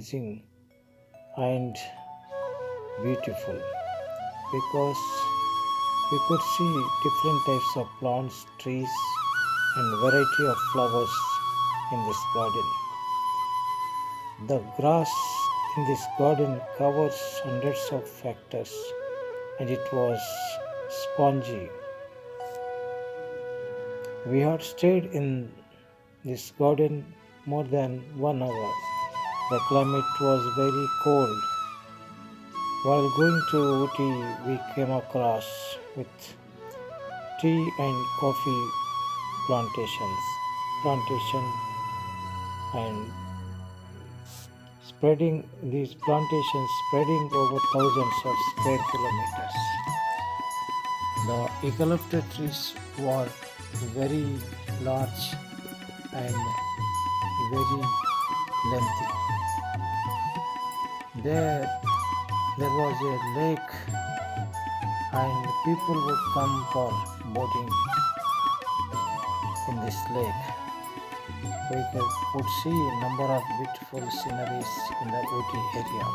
amazing and beautiful because we could see different types of plants, trees, and variety of flowers in this garden. The grass in this garden covers hundreds of hectares and it was spongy. We had stayed in this garden more than 1 hour. The climate was very cold. While going to Ooty, we came across with tea and coffee plantation and spreading these plantations spreading over thousands of square kilometers. The eucalyptus trees were very large and very lengthy. There was a lake and people would come for boating in this lake. We could see a number of beautiful sceneries in the Ooty area.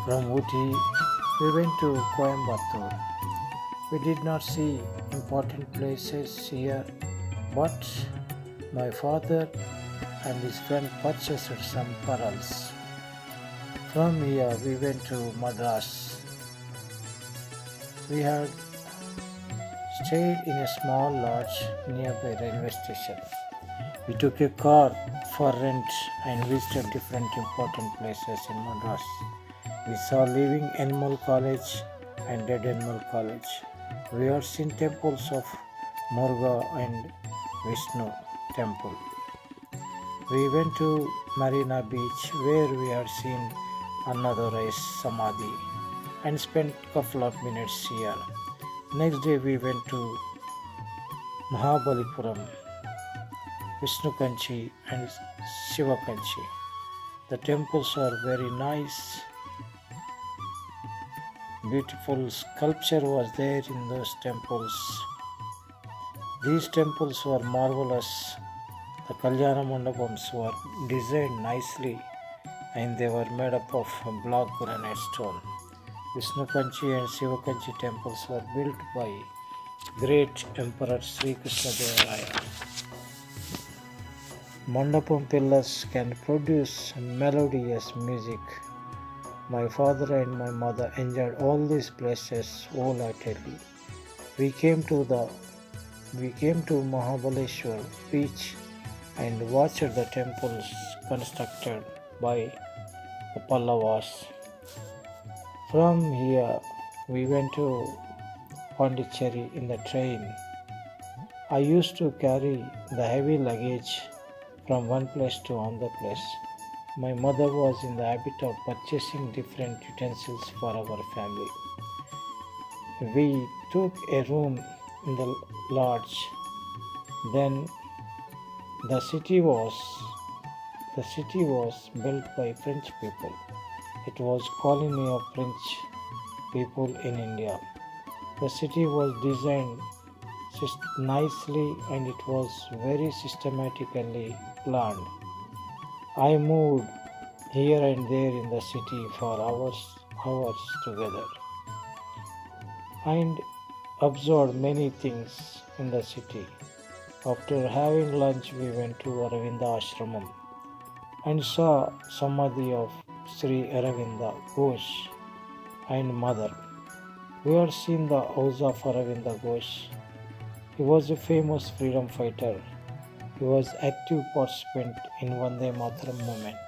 From Ooty, we went to Coimbatore. We did not see important places here, but my father and his friend purchased some pearls. From here, we went to Madras. We had stayed in a small lodge nearby railway station. We took a car for rent and visited different important places in Madras. We saw Living Animal College and Dead Animal College. We had seen temples of Muruga and Vishnu temple. We went to Marina Beach where we had seen another race Samadhi and spent a couple of minutes here. Next day we went to Mahabalipuram, Vishnu Kanchi and Shiva Kanchi. The temples are very nice. Beautiful sculpture was there in those temples. These temples were marvelous. The Kalyana Mandapams were designed nicely and they were made up of block granite stone. Vishnu Kanchi and Shiva Kanchi temples were built by great Emperor Sri Krishna Devaraya. Mandapam pillars can produce melodious music. My father and my mother enjoyed all these places wholeheartedly. We came to Mahabaleshwar beach and watched the temples constructed by the Pallavas. From here, we went to Pondicherry in the train. I used to carry the heavy luggage from one place to another place. My mother was in the habit of purchasing different utensils for our family. We took a room in the lodge. Then the city was built by French people. It was colony of French people in India. The city was designed nicely and it was very systematically planned. I moved here and there in the city for hours together and observed many things in the city. After having lunch, we went to Aravinda Ashramam and saw Samadhi of Sri Aravinda Ghosh and Mother. We had seen the house of Aravinda Ghosh. He was a famous freedom fighter. He was active participant in Vande Mataram movement.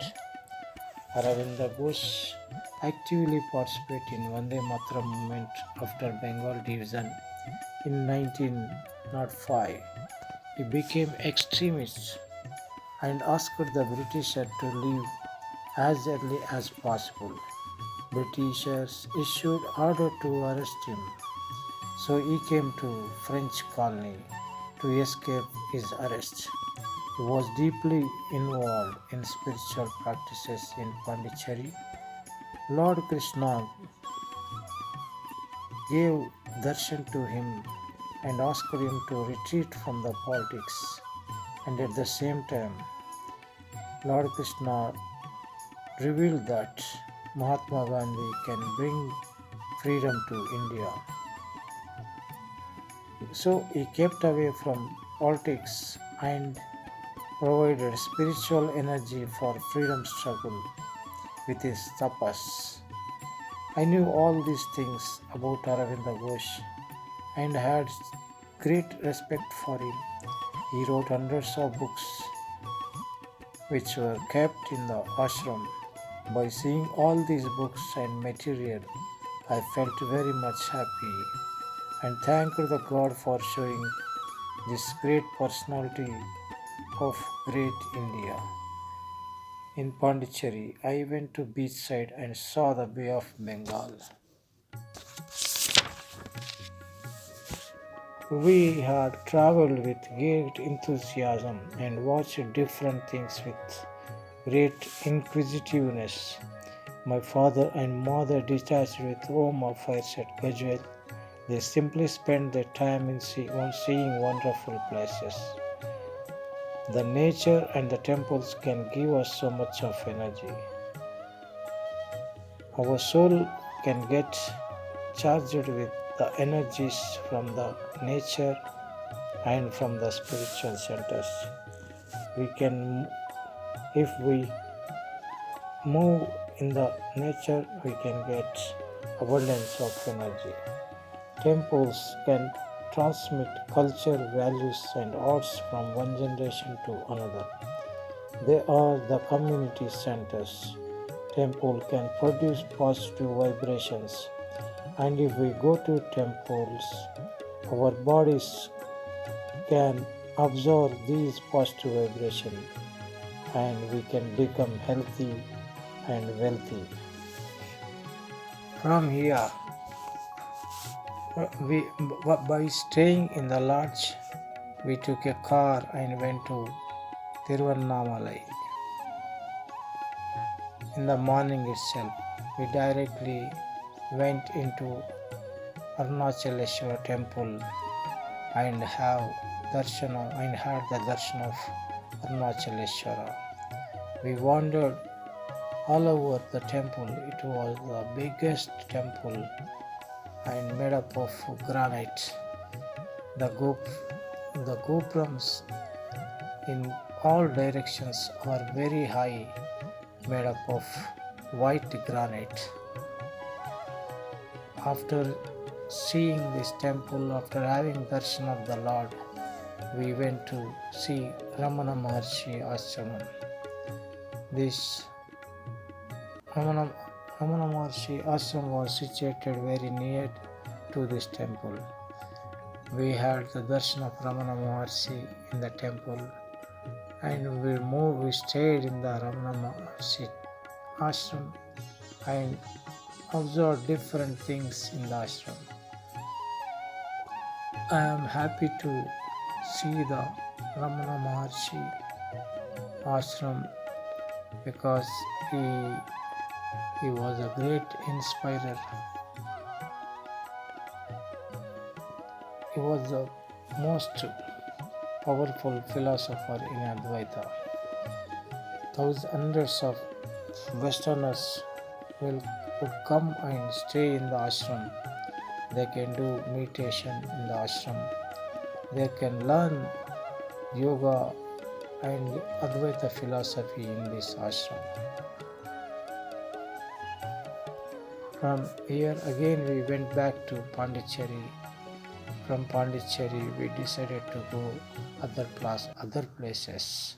Aravinda Ghosh actively participated in Vande Mataram movement after Bengal division in 1905. He became extremist and asked the Britishers to leave as early as possible. Britishers issued order to arrest him, so he came to French colony to escape his arrest. He was deeply involved in spiritual practices in Pondicherry. Lord Krishna gave darshan to him and asked him to retreat from the politics. And at the same time, Lord Krishna revealed that Mahatma Gandhi can bring freedom to India. So he kept away from politics and provided spiritual energy for freedom struggle with his tapas. I knew all these things about Aravinda Ghosh and had great respect for him. He wrote hundreds of books which were kept in the ashram. By seeing all these books and material, I felt very much happy and thanked the God for showing this great personality of great India. In Pondicherry, I went to beachside and saw the Bay of Bengal. We had traveled with great enthusiasm and watched different things with great inquisitiveness. My father and mother detached with home affairs at Gajwel. They simply spent their time in seeing wonderful places. The nature and the temples can give us so much of energy. Our soul can get charged with the energies from the nature and from the spiritual centers. We can, if we move in the nature, we can get abundance of energy. Temples can transmit culture, values, and arts from one generation to another. They are the community centers. Temple can produce positive vibrations, and if we go to temples, our bodies can absorb these positive vibrations and we can become healthy and wealthy. From here, we by staying in the lodge, we took a car and went to Tiruvannamalai. In the morning itself, we directly went into Arunachaleshwar temple and had the darshan of Arunachaleshwara. We wandered all over the temple. It was the biggest temple and made up of granite. The gopurams in all directions are very high, made up of white granite. After seeing this temple, after having darshan of the Lord, we went to see Ramana Maharshi ashram. This Ramana Maharshi ashram was situated very near to this temple. We had the darshan of Ramana Maharshi in the temple and we stayed in the Ramana Maharshi ashram and observed different things in the ashram. I am happy to see the Ramana Maharshi ashram because he was a great inspirer. He was the most powerful philosopher in Advaita. Hundreds of Westerners would come and stay in the ashram. They can do meditation in the ashram. They can learn yoga and Advaita philosophy in this ashram. From here again we went back to Pondicherry. From Pondicherry we decided to go other places.